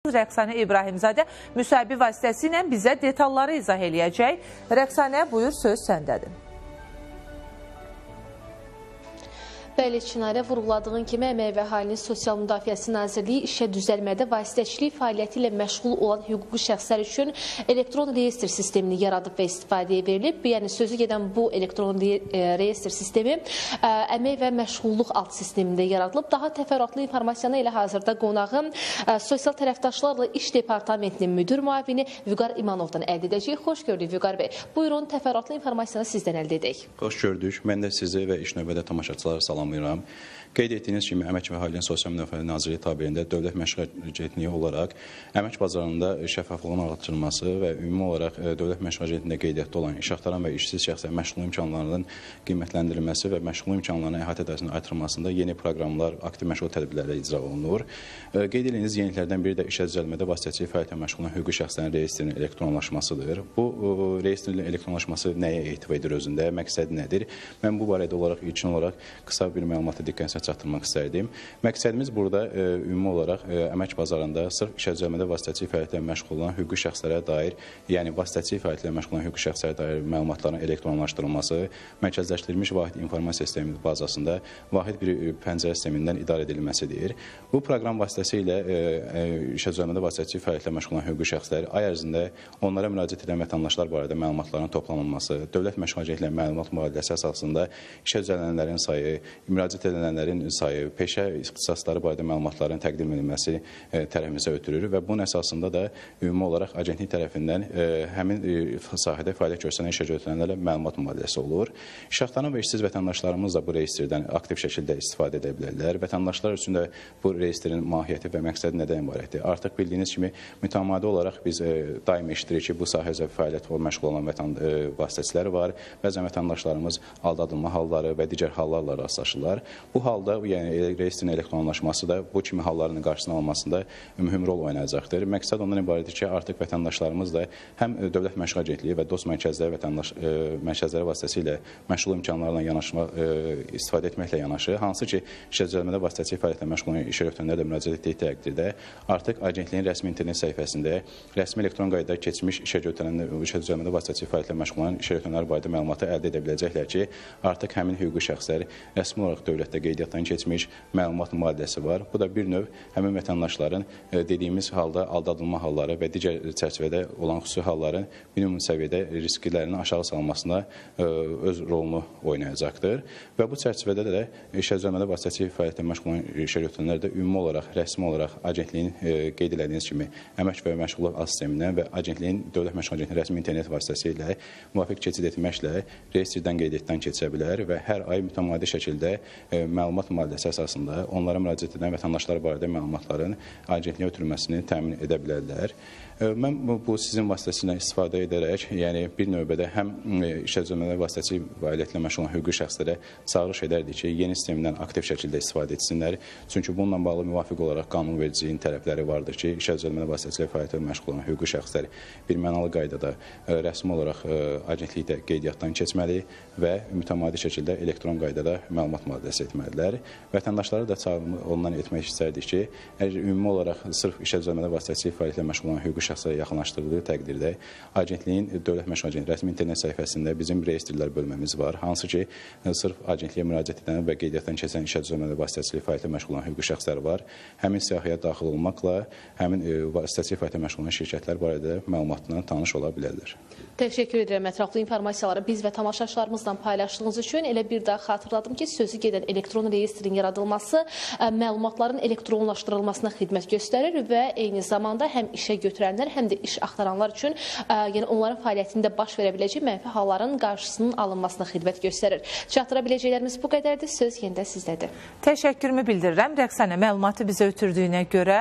Rəqsanə İbrahimzadə müsahibi vasitəsilə bizə detalları izah eləyəcək. Rəqsanə, buyur, söz səndədir. Bəli, Çinarə, vurğuladığın kimi Əmək və Əhalinin Sosial Müdafiəsi Nazirliyi işə düzəlmədə vasitəçilik fəaliyyəti ilə məşğul olan hüquqi şəxslər üçün elektron reyestr sistemini yaradıb və istifadəyə verilib. Yəni, sözü gedən bu elektron reyestr sistemi əmək və məşğulluq alt sistemində yaradılıb. Daha təfərrüatlı informasiyanı elə hazırda qonağım Sosial Tərəfdaşlarla İş Departamentinin müdür müavini Vüqar İmanovdan əldə edəcəyik. Xoş gördük, Vüqar bəy. Buyurun, təfərrüatlı informasiyanı sizdən əldə edək. Xoş gördük. Mən də sizi və iş növbədə tamaşaçıları salamlayıram. Qeyd etdiyiniz kimi, Əmək və Əhalinin Sosial Müdafiə Nazirliyi tabeliyində dövlət məşğul agentliyi olaraq əmək bazarında şəffaflığın artırılması və ümumi olaraq dövlət məşğul agentliğində qeydiyyatda olan iş axtaran və işsiz şəxslərin məşğul imkanlarının qiymətləndirilməsi və məşğul imkanlarının əhatə edəsinin artırılmasında yeni proqramlar, aktiv məşğul tədbirlərlə icra olunur. Qeyd edildiyiniz yeniliklərdən biri də işə düzəlmədə vasitəçilik fəaliyyətlə məşğul olan hüquqi şəxslərin reyestrinin elektronlaşmasıdır. Bu reyestrin elektronlaşması nəyə ehtiva edir özündə, məqsədi nədir? Mən bu barədə olaraq ilkin olaraq qısa bir məlumatı diqqətinizə çatdırmaq istərdim. Məqsədimiz burada ümumi olaraq əmək bazarında sırf işə düzəlmədə vasitəçilik fəaliyyətlə məşğul olan hüquqi şəxslərə dair, yəni vasitəçilik fəaliyyətlə məşğul olan hüquqi şəxslərə dair məlumatların elektronlaşdırılması, mərkəzləşdirilmiş vahid informasiya sistemi bazasında vahid bir pəncərə sistemindən idarə edilməsidir. Bu proqram vasitəsilə işə düzəlmədə vasitəçilik fəaliyyətlə məşğul olan hüquqi şəxslər ay ərzində onlara müraciət edən vətəndaşlar barədə məlumatların toplanılması, dövlət məşğul agentliyi məlumat mübadiləsi əsasında işə düzələnlərin sayı, müraciət edənlərin sayı, peşə ixtisasları barədə məlumatların təqdim edilməsi tərəfimizə ötürür və bunun əsasında da ümumi olaraq agentlik tərəfindən həmin sahədə fəaliyyət göstərən işə götürənlərlə məlumat mübadiləsi olur. İş axtaran və işsiz vətəndaşlarımız da bu reyestrdən aktiv şəkildə istifadə edə bilərlər. Vətəndaşlar üçün də bu reyestrin mahiyyəti və məqsədi nədən ibarətdir? Artıq bildiyiniz kimi mütəmadi olaraq biz daim eşidirik ki, bu sahədə fəaliyyət məşğul olan vasitəçilər var. Bəzən vətəndaşlarımız aldadılma halları və digər hallarla rastlaşırlar. Bu halda, yəni reyestrin elektronlaşması da bu kimi halların qarşısının alınmasında mühüm rol oynayacaqdır. Məqsəd ondan ibarətdir ki, artıq vətəndaşlarımız da həm Dövlət Məşğul Agentliyi və dost mərkəzləri vasitəsilə məşğul imkanlarla istifadə etməklə yanaşı, hansı ki, işə düzəlmədə vasitəçilik fəaliyyətlə məşğul olan işə götürənlər də müraciət etdiyi təqdirdə artıq agentliyin rəsmi internet səhifəsində rəsmi elektron qaydada keçmiş işə düzəlmədə vasitəçilik fəaliyyətlə məşğul olan işə götürənlər barədə məlumatı əldə edə biləcəklər ki, artıq həmin hüquqi şəxslər rəsmi olaraq dövlətdə qeydiyyatdan keçmiş məlumat mübadiləsi var. Bu da bir növ həmin vətəndaşların dediyimiz halda aldadılma halları və digər çərçivədə olan xüsusi halların minimum səviyyədə risklərinin aşağı salınmasına öz rolunu oynayacaqdır. Və bu çərçivədə də işə düzəlmədə vasitəçilik fəaliyyətlə məşğul olan işə götürənlər də ümumi olaraq, rəsmi olaraq agentliyin qeyd elədiyiniz kimi əmək və məşğulluq sistemindən və agentliyin Dövlət Məşğul Agentliyinin rəsmi internet vasitəsilə müvafiq keçid etməklə reyestrdən qeydiyyatdan keçə bilər və hər ay mütəmadi şəkildə məlumat mübadiləsi əsasında onlara müraciət edən vətəndaşlar barədə məlumatların agentliyə ötürülməsini təmin edə bilərlər. Mən bu sizin vasitəsilə istifadə edərək, yəni bir növbədə həm işə düzəlmədə vasitəçilik fəaliyyətlə məşğul olan hüquqi şəxslərə çağırış edərdik ki, yeni sistemdən aktiv şəkildə istifadə etsinlər. Çünki bununla bağlı müvafiq olaraq qanunvericiliyin tələbləri vardır ki, işə düzəlmədə vasitəçilik fəaliyyətlə məşğul olan hüquqi şəxslər birmənalı qaydada rəsmi olaraq agentlikdə qeydiyyatdan keçməli və mütəmadi şəkildə elektron qaydada məlumat mübadiləsi etməlidirlər. Vətəndaşları da çağırma ondan etmək istərdik ki, ümumi olaraq sırf işə düzəlmədə vasitəçilik fəaliyyətlə məşğul olan hüquqi şəxslərə yaxınlaşdırıldığı təqdirdə agentliyin Dövlət Məşğul Agentliyi rəsmi internet səhifəsində bizim reyestrlər bölməmiz var. Hansı ki, sırf agentliyə müraciət edən və qeydiyyatdan keçən işə düzəlmədə vasitəçilik fəaliyyətlə məşğul olan hüquqi şəxslər var. Həmin siyahıya daxil olmaqla həmin vasitəçilik fəaliyyətlə məşğul olan şirkətlər barədə məlumatla tanış ola bilərlər. Təşəkkür edirəm ətraflı informasiyaları biz və tamaşaçılarımızla paylaşdığınız üçün. Elə bir daha xatırladım ki, sözü gedən elektron reyestrin yaradılması məlumatların elektronlaşdırılmasına xidmət göstərir və eyni zamanda həm işə götürənlər, həm də iş axtaranlar üçün yəni onların fəaliyyətində baş verə biləcək mənfi halların qarşısının alınmasına xidmət göstərir. Çatdıra biləcəklərimiz bu qədərdir. Söz yenidə sizdədir. Təşəkkürümü bildirirəm Rəqsanə məlumatı bizə ötürdüyünə görə.